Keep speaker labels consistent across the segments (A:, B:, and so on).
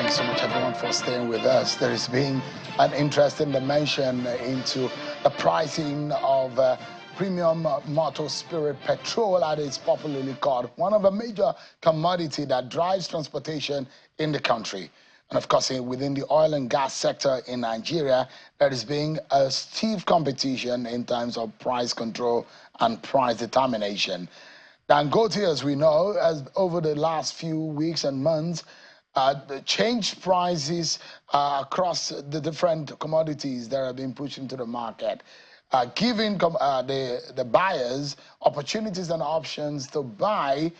A: Thanks so much, everyone, for staying with us. There has been an interesting dimension into the pricing of premium motor spirit petrol, as it's popularly called, one of the major commodity that drives transportation in the country. And of course, within the oil and gas sector in Nigeria, there is being a stiff competition in terms of price control and price determination. Dangote, as we know, has over the last few weeks and months changed prices across the different commodities that have been pushed into the market, giving the buyers opportunities and options to buy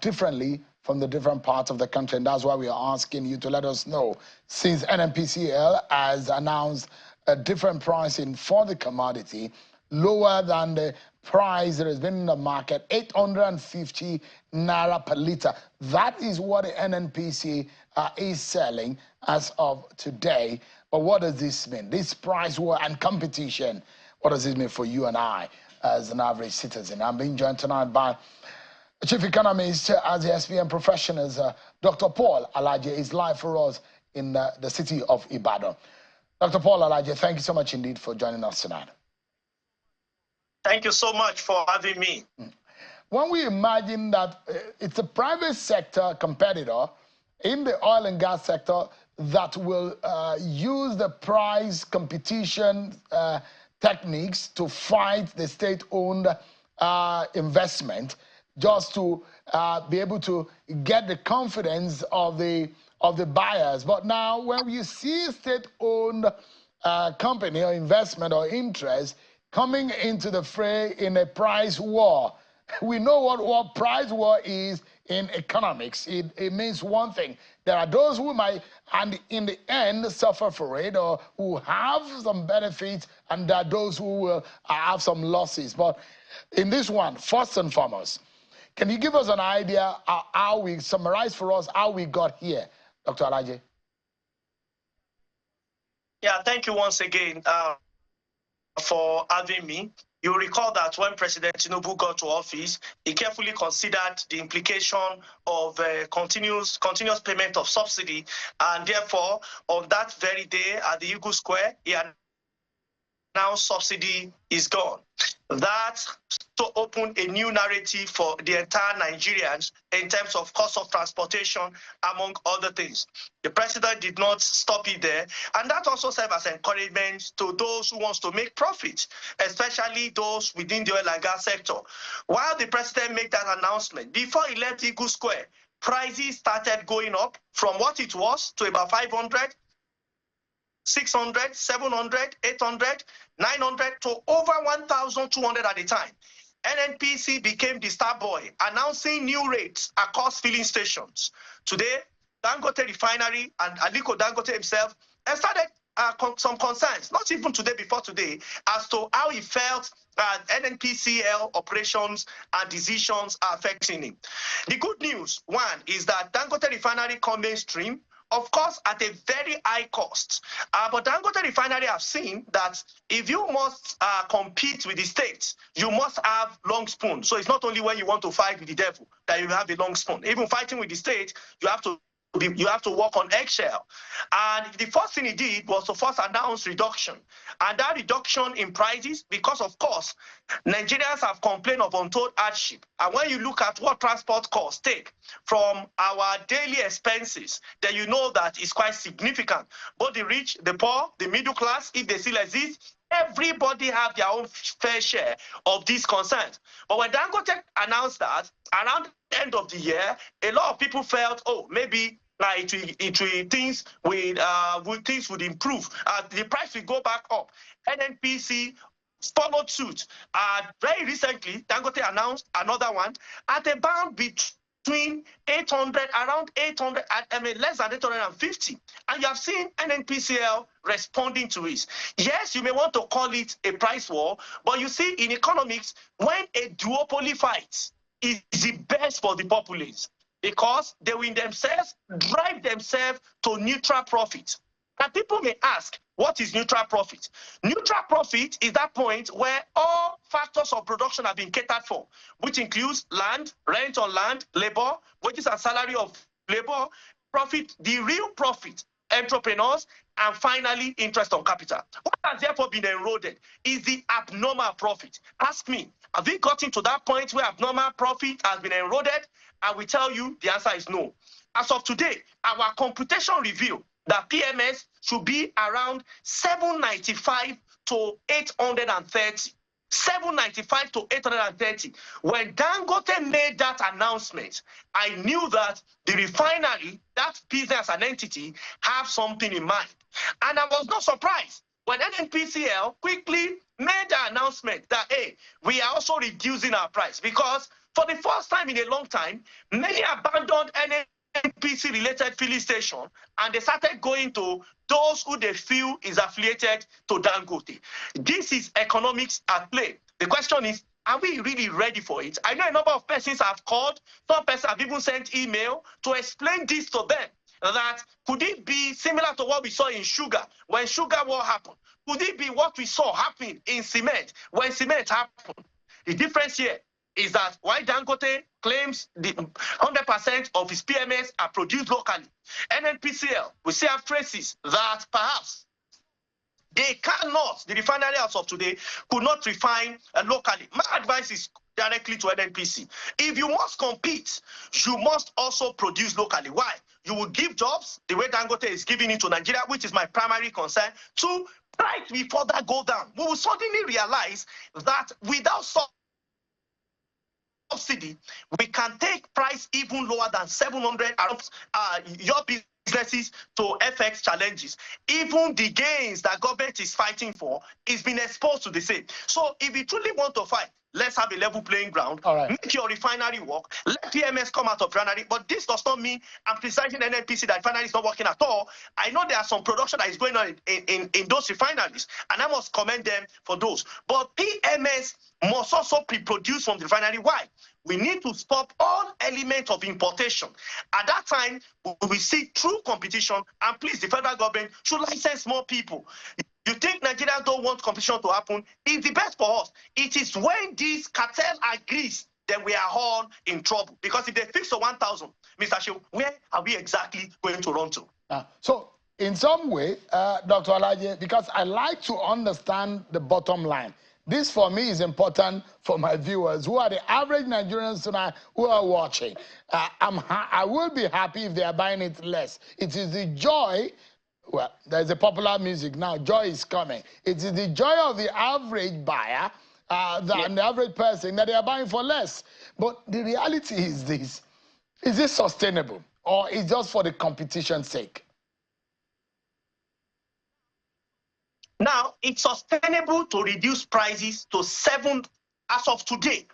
A: differently from the different parts of the country. And that's why we are asking you to let us know, since NNPCL has announced a different pricing for the commodity, lower than the price that has been in the market, 850 naira per liter. That is what the NNPC is selling as of today. But what does this mean? This price war and competition, what does this mean for you and I as an average citizen? I'm being joined tonight by Chief Economist as the SPM professionals, Dr. Paul Alaje is live for us in the city of Ibadan. Dr. Paul Alaje, thank you so much indeed for joining us tonight.
B: Thank you so much for having me.
A: When we imagine that it's a private sector competitor in the oil and gas sector that will use the price competition techniques to fight the state-owned investment, just to be able to get the confidence of the buyers. But now when you see state-owned company or investment or interest coming into the fray in a price war, we know what price war is in economics. It means one thing. There are those who might, and in the end, suffer for it, or who have some benefits, and there are those who will have some losses. But in this one, first and foremost, can you give us an idea how we summarize for us how we got here, Dr. Alaje?
B: Yeah, thank you once again for having me. You recall that when President Tinubu got to office, he carefully considered the implication of continuous payment of subsidy, and therefore, on that very day at the Eagle Square, he announced subsidy is gone. That to open a new narrative for the entire Nigerians in terms of cost of transportation, among other things. The president did not stop it there, and that also serves as encouragement to those who want to make profit, especially those within the oil and gas sector. While the president made that announcement, before he left Eagle Square, prices started going up from what it was to about 500, 600, 700, 800, 900 to over 1,200 at the time. NNPC became the star boy, announcing new rates across filling stations. Today, Dangote Refinery and Aliko Dangote himself have started some concerns, not even today, before today, as to how he felt NNPCL operations and decisions are affecting him. The good news, one, is that Dangote Refinery come mainstream, of course, at a very high cost. But Dangote Refinery have seen that if you must compete with the state, you must have long spoon. So it's not only when you want to fight with the devil that you have a long spoon. Even fighting with the state, you have to work on eggshell. And the first thing he did was to first announce reduction. And that reduction in prices, because of course, Nigerians have complained of untold hardship. And when you look at what transport costs take from our daily expenses, then you know that it's quite significant. Both the rich, the poor, the middle class, if they still exist, everybody have their own fair share of these concerns. But when Dangote announced that, around the end of the year, a lot of people felt, oh, maybe things would improve. The price will go back up. NNPC followed suit. Very recently, Dangote announced another one at a bound between 800, around 800, less than 850. And you have seen NNPCL responding to it. Yes, you may want to call it a price war, but you see in economics, when a duopoly fights, is the best for the populace, because they will themselves drive themselves to neutral profit. And people may ask, what is neutral profit? Neutral profit is that point where all factors of production have been catered for, which includes land, rent on land, labor, wages and salary of labor, profit, the real profit, entrepreneurs, and finally, interest on capital. What has therefore been eroded is the abnormal profit. Ask me, have we gotten to that point where abnormal profit has been eroded? I will tell you the answer is no. As of today, our computation reveal that PMS should be around 795 to 830. 795 to 830. When Dangote made that announcement, I knew that the refinery, that business and entity, have something in mind. And I was not surprised when NNPCL quickly made the announcement that, hey, we are also reducing our price, because for the first time in a long time, many abandoned NNPC-related filling station, and they started going to those who they feel is affiliated to Dangote. This is economics at play. The question is, are we really ready for it? I know a number of persons have called, some persons have even sent email to explain this to them, that could it be similar to what we saw in sugar, when sugar war happened? Could it be what we saw happen in cement, when cement happened? The difference here is that while Dangote claims the 100% of his PMS are produced locally, NNPCL, we see have traces that perhaps they cannot, the refinery as of today, could not refine locally. My advice is directly to NNPC. If you must compete, you must also produce locally. Why? You will give jobs the way Dangote is giving it to Nigeria, which is my primary concern. Two, price will further go down. We will suddenly realize that without subsidy, we can take price even lower than 700 your businesses to FX challenges. Even the gains that government is fighting for is being exposed to the same. So if you truly want to fight, let's have a level playing ground.
A: All right.
B: Make your refinery work. Let PMS come out of refinery. But this does not mean I'm criticizing NNPC that refinery is not working at all. I know there are some production that is going on in those refineries, and I must commend them for those. But PMS must also be produced from the refinery. Why? We need to stop all elements of importation. At that time, we will see true competition, and please, the federal government should license more people. You think Nigerians don't want competition to happen? It's the best for us. It is when this cartel agrees that we are all in trouble. Because if they fix the 1,000, Mr. Shew, where are we exactly going to run to?
A: So, in some way, Dr. Alaje, because I like to understand the bottom line. This, for me, is important for my viewers, who are the average Nigerians tonight who are watching. I will be happy if they are buying it less. It is the joy. Well, there's a popular music now, joy is coming. It is the joy of the average buyer and the average person that they are buying for less. But the reality is this: is this sustainable, or is it just for the competition's sake?
B: Now, it's sustainable to reduce prices to 7 as of today.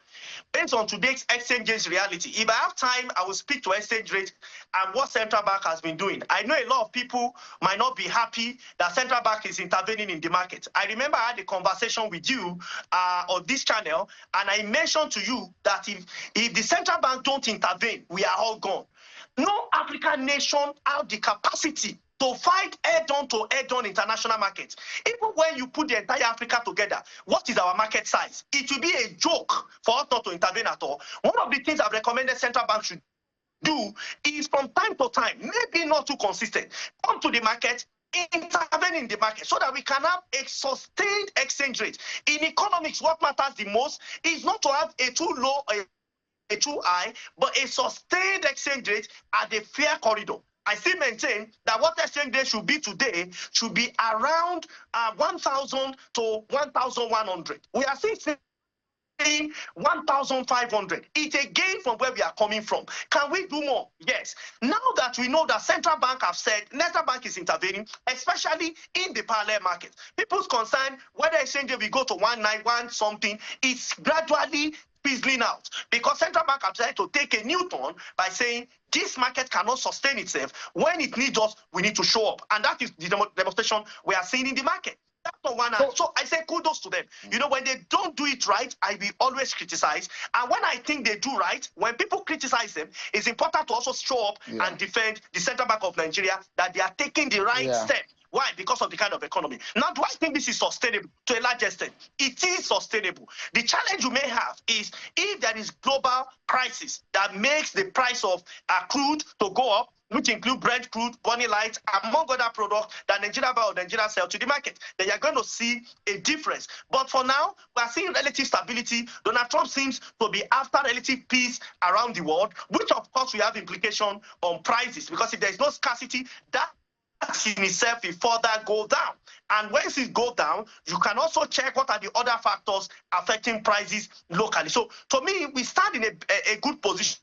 B: Based on today's exchange reality, if I have time, I will speak to exchange rate and what central bank has been doing. I know a lot of people might not be happy that central bank is intervening in the market. I remember I had a conversation with you on this channel, and I mentioned to you that if the central bank don't intervene, we are all gone. No African nation have the capacity to fight head-on to head-on international markets. Even when you put the entire Africa together, what is our market size? It will be a joke for us not to intervene at all. One of the things I've recommended central banks should do is from time to time, maybe not too consistent, come to the market, intervene in the market so that we can have a sustained exchange rate. In economics, what matters the most is not to have a too low, a too high, but a sustained exchange rate at a fair corridor. I still maintain that what exchange rate should be today should be around 1,000 to 1,100. We are still saying 1,500. It's a gain from where we are coming from. Can we do more? Yes. Now that we know that central bank have said, central bank is intervening, especially in the parallel market. People's concern whether exchange rate will go to 191 something is gradually fizzling out, because central bank have decided to take a new turn by saying this market cannot sustain itself. When it needs us, we need to show up, and that is the demonstration we are seeing in the market. That's not one. So I say kudos to them. You know, when they don't do it right, I will always criticize. And when I think they do right, when people criticize them, it's important to also show up and defend the Central Bank of Nigeria that they are taking the right step. Why? Because of the kind of economy. Now, do I think this is sustainable? To a large extent, it is sustainable. The challenge you may have is if there is global crisis that makes the price of crude to go up, which include Brent crude, Bonny Light, among other products that Nigeria buy or Nigeria sell to the market, then you're going to see a difference. But for now, we are seeing relative stability. Donald Trump seems to be after relative peace around the world, which of course will have implication on prices, because if there is no scarcity, that in itself will further go down. And once it goes down, you can also check what are the other factors affecting prices locally. So to me, we stand in a good position.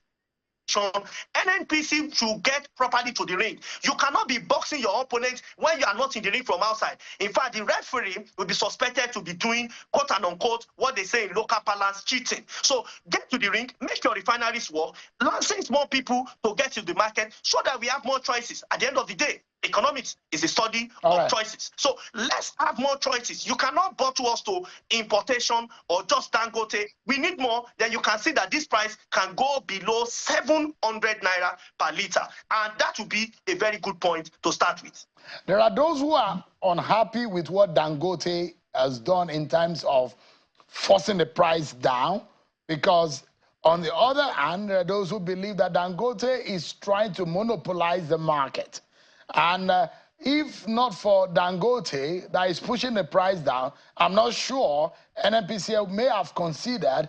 B: NNPC should get properly to the ring. You cannot be boxing your opponent when you are not in the ring from outside. In fact, the referee will be suspected to be doing, quote and unquote, what they say in local parlance, cheating. So get to the ring, make your refineries work, license more people to get to the market so that we have more choices. At the end of the day, economics is a study of choices. So let's have more choices. You cannot bottle us to importation or just Dangote. We need more. Then you can see that this price can go below 700 naira per liter. And that would be a very good point to start with.
A: There are those who are unhappy with what Dangote has done in terms of forcing the price down, because on the other hand, there are those who believe that Dangote is trying to monopolize the market. And if not for Dangote that is pushing the price down, I'm not sure NNPCL may have considered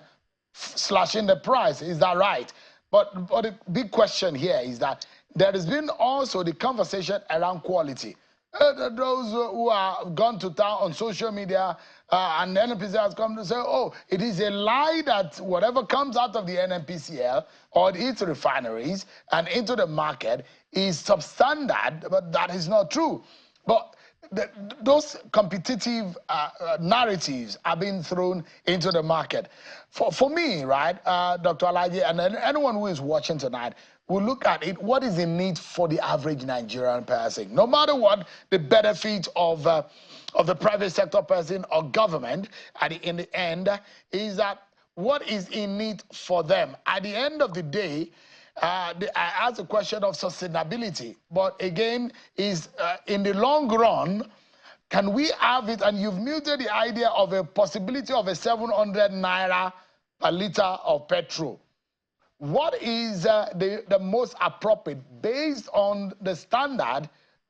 A: slashing the price. Is that right? But the big question here is that there has been also the conversation around quality. Those who have gone to town on social media and the NNPCL has come to say, oh, it is a lie that whatever comes out of the NNPCL or its refineries and into the market is substandard, but that is not true. But those competitive narratives are being thrown into the market. For me, right, Dr. Alaje, and anyone who is watching tonight, we'll look at it. What is the need for the average Nigerian person? No matter what the benefit of the private sector person or government, in the end, is that what is in need for them? At the end of the day, I asked the question of sustainability, but again, is in the long run, can we have it? And you've muted the idea of a possibility of a 700 naira per liter of petrol. What is the most appropriate based on the standard,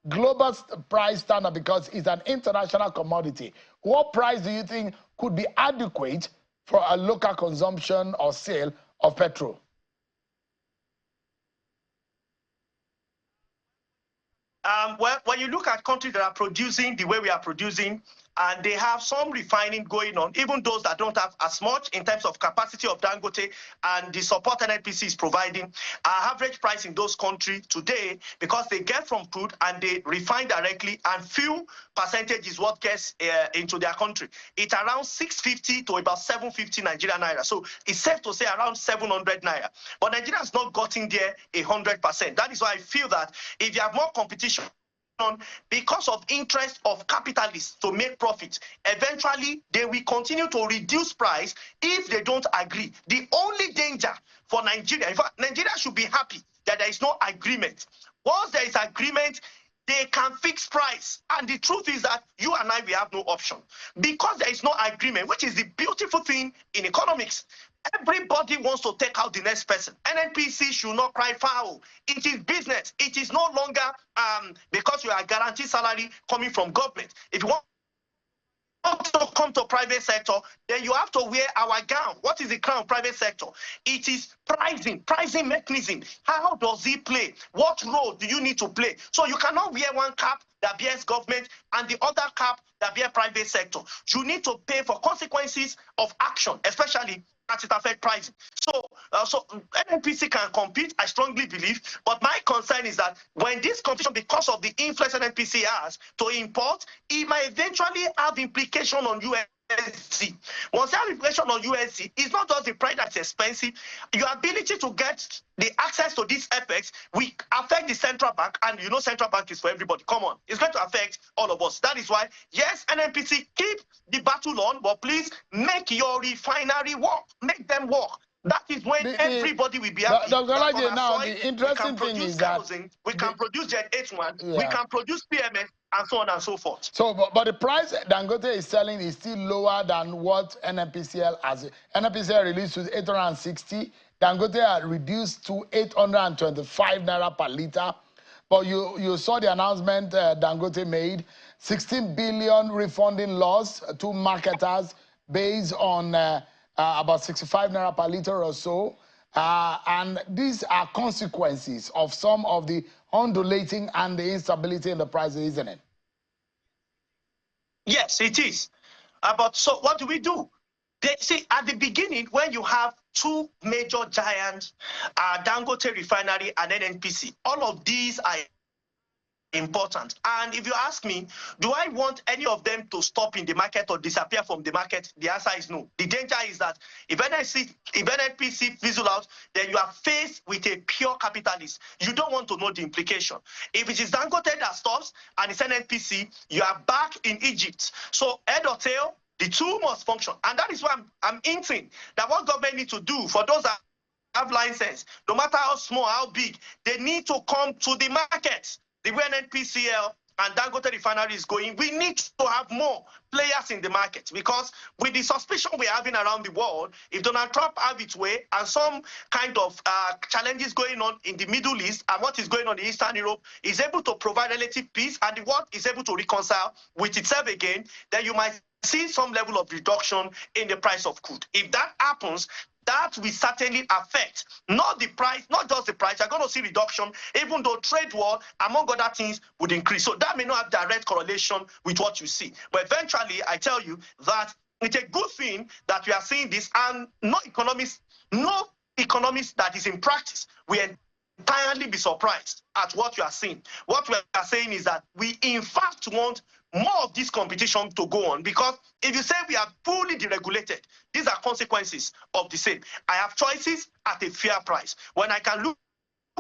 A: global price standard, because it's an international commodity? What price do you think could be adequate for a local consumption or sale of petrol?
B: Well, when you look at countries that are producing the way we are producing, and they have some refining going on, even those that don't have as much in terms of capacity of Dangote and the support NNPC is providing, our average price in those countries today, because they get from crude and they refine directly, and few percentage is what gets into their country. It's around 650 to about 750 Nigerian naira. So it's safe to say around 700 naira. But Nigeria has not gotten there 100%. That is why I feel that if you have more competition, because of interest of capitalists to make profit, eventually they will continue to reduce price if they don't agree. The only danger for Nigeria, in fact, Nigeria should be happy that there is no agreement. Once there is agreement, they can fix price. And the truth is that you and I, we have no option. Because there is no agreement, which is the beautiful thing in economics. Everybody wants to take out the next person. NNPC should not cry foul. It is business. It is no longer because you are guaranteed salary coming from government. If you want to come to private sector, then you have to wear our gown. What is the crown of private sector? It is pricing mechanism. How does it play? What role do you need to play? So you cannot wear one cap that bears government and the other cap that bears private sector. You need to pay for consequences of action, especially as it affects pricing. So NNPC can compete, I strongly believe, but my concern is that when this competition, because of the influence NNPC has to import, it might eventually have implication on USD. Once you have implication on USD, it's not just the price that's expensive. Your ability to get the access to these FX will affect the central bank, and you know central bank is for everybody. Come on, it's going to affect all of us. That is why, yes, NNPC, keep the battle on, but please make your refinery work. Make them work. That is when everybody will be happy.
A: Dr. Alaje, now the interesting thing is that
B: we can produce Jet H1, we can produce PMS, and so on and so forth.
A: So, but the price Dangote is selling is still lower than what NNPCL has. NNPCL released to 860. Dangote had reduced to 825 naira per liter. But you saw the announcement Dangote made, 16 billion refunding loss to marketers based on about 65 naira per liter or so. And these are consequences of some of the undulating and the instability in the prices, isn't it?
B: Yes, it is. But so what do we do? They see at the beginning, when you have two major giants, Dangote Refinery and NNPC, all of these are important. And if you ask me, do I want any of them to stop in the market or disappear from the market? The answer is no. The danger is that if NNPC fizzle out, then you are faced with a pure capitalist. You don't want to know the implication. If it is Dangote that stops and it's NNPC, you are back in Egypt. So head or tail, the two must function. And that is why I'm hinting that what government needs to do for those that have license, no matter how small, how big, they need to come to the market. The way NNPCL and Dangote Refinery is going, we need to have more players in the market, because with the suspicion we're having around the world, if Donald Trump have its way and some kind of challenges going on in the Middle East and what is going on in Eastern Europe is able to provide relative peace and the world is able to reconcile with itself again, then you might see some level of reduction in the price of crude. If that happens, that will certainly affect not the price, not just the price. You're going to see reduction, even though trade war, among other things, would increase. So that may not have direct correlation with what you see. But eventually, I tell you that it's a good thing that we are seeing this, and no economist that is in practice will entirely be surprised at what you are seeing. What we are saying is that we, in fact, want more of this competition to go on, because if you say we are fully deregulated, these are consequences of the same. I have choices at a fair price. When I can look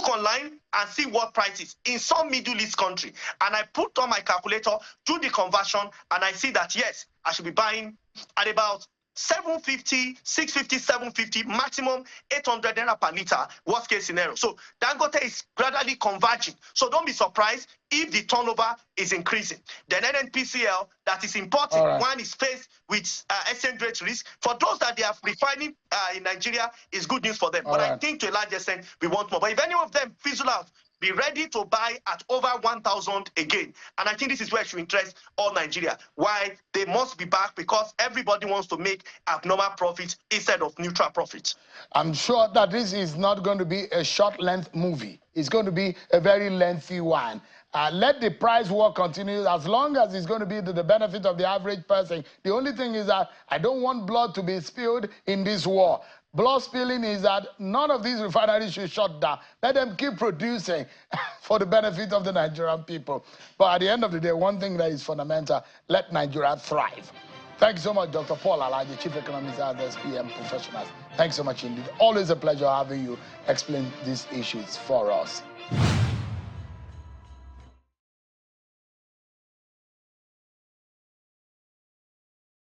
B: online and see what prices in some Middle East country, and I put on my calculator, do the conversion, and I see that, yes, I should be buying at about 750, 650, 750, maximum 800 naira per liter, worst case scenario. So Dangote is gradually converging. So don't be surprised if the turnover is increasing. Then NNPCL, that is important, one is faced with exchange rate risk. For those that they are refining in Nigeria, is good news for them. But I think to a large extent, we want more. But if any of them fizzle out, be ready to buy at over 1,000 again. And I think this is where it should interest all Nigeria. Why they must be back, because everybody wants to make abnormal profits instead of neutral profits.
A: I'm sure that this is not going to be a short-length movie. It's going to be a very lengthy one. Let the price war continue as long as it's going to be to the benefit of the average person. The only thing is that I don't want blood to be spilled in this war. Blood spilling is that none of these refineries should shut down. Let them keep producing for the benefit of the Nigerian people. But at the end of the day, one thing that is fundamental, let Nigeria thrive. Thank you so much, Dr. Paul Alaje, Chief Economist at the SPM Professionals. Thanks so much indeed. Always a pleasure having you explain these issues for us.